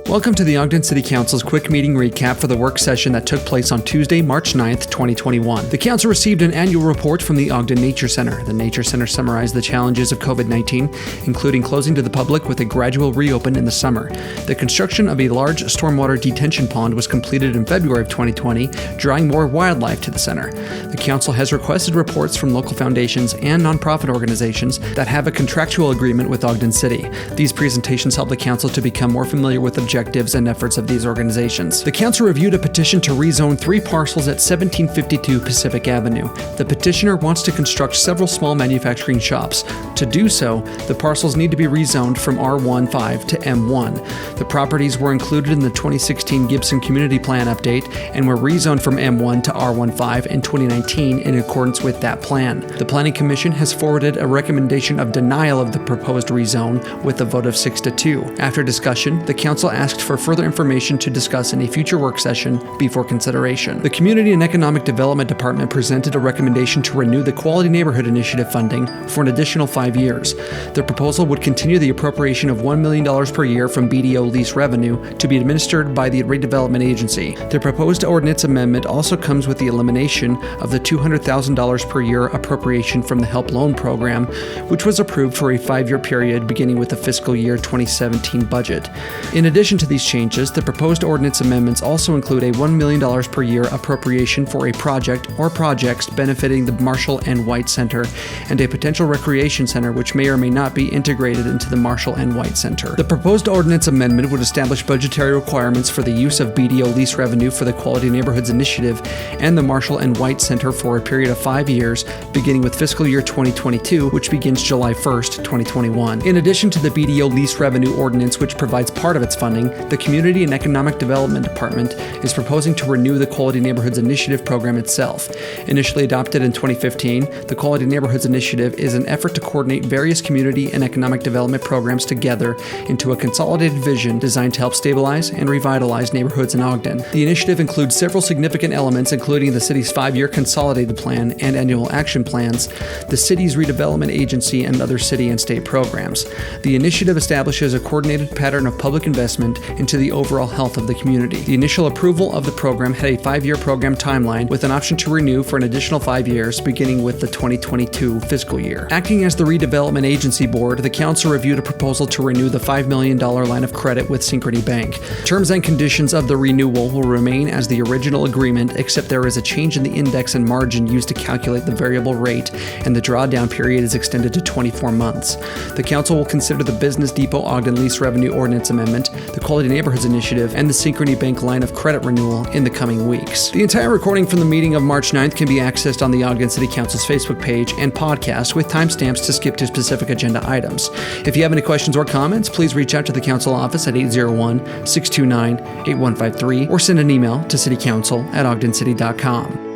Welcome to the Ogden City Council's quick meeting recap for the work session that took place on Tuesday, March 9th, 2021. The Council received an annual report from the Ogden Nature Center. The Nature Center summarized the challenges of COVID-19, including closing to the public with a gradual reopen in the summer. The construction of a large stormwater detention pond was completed in February of 2020, drawing more wildlife to the center. The Council has requested reports from local foundations and nonprofit organizations that have a contractual agreement with Ogden City. These presentations help the Council to become more familiar with objectives and efforts of these organizations. The Council reviewed a petition to rezone 3 parcels at 1752 Pacific Avenue. The petitioner wants to construct several small manufacturing shops. To do so, the parcels need to be rezoned from R15 to M1. The properties were included in the 2016 Gibson Community Plan update and were rezoned from M1 to R15 in 2019 in accordance with that plan. The Planning Commission has forwarded a recommendation of denial of the proposed rezone with a vote of 6-2. After discussion, the Council asked for further information to discuss in a future work session before consideration. The Community and Economic Development Department presented a recommendation to renew the Quality Neighborhood Initiative funding for an additional 5 years. The proposal would continue the appropriation of $1 million per year from BDO lease revenue to be administered by the Redevelopment Agency. The proposed ordinance amendment also comes with the elimination of the $200,000 per year appropriation from the HELP Loan Program, which was approved for a 5-year period beginning with the fiscal year 2017 budget. In addition to these changes, the proposed ordinance amendments also include a $1 million per year appropriation for a project or projects benefiting the Marshall and White Center and a potential recreation center which may or may not be integrated into the Marshall and White Center. The proposed ordinance amendment would establish budgetary requirements for the use of BDO lease revenue for the Quality Neighborhoods Initiative and the Marshall and White Center for a period of 5 years, beginning with fiscal year 2022, which begins July 1st, 2021. In addition to the BDO lease revenue ordinance, which provides part of its funding, the Community and Economic Development Department is proposing to renew the Quality Neighborhoods Initiative program itself. Initially adopted in 2015, the Quality Neighborhoods Initiative is an effort to coordinate various community and economic development programs together into a consolidated vision designed to help stabilize and revitalize neighborhoods in Ogden. The initiative includes several significant elements, including the city's 5-year consolidated plan and annual action plans, the city's redevelopment agency, and other city and state programs. The initiative establishes a coordinated pattern of public investment into the overall health of the community. The initial approval of the program had a 5-year program timeline with an option to renew for an additional 5 years, beginning with the 2022 fiscal year. Acting as the redevelopment agency board, the Council reviewed a proposal to renew the $5 million line of credit with Synchrony Bank. Terms and conditions of the renewal will remain as the original agreement, except there is a change in the index and margin used to calculate the variable rate, and the drawdown period is extended to 24 months. The Council will consider the Business Depot Ogden Lease Revenue Ordinance Amendment, the Quality Neighborhoods Initiative, and the Synchrony Bank line of credit renewal in the coming weeks. The entire recording from the meeting of March 9th can be accessed on the Ogden City Council's Facebook page and podcast with timestamps to skip to specific agenda items. If you have any questions or comments, please reach out to the Council office at 801-629-8153 or send an email to citycouncil@ogdencity.com.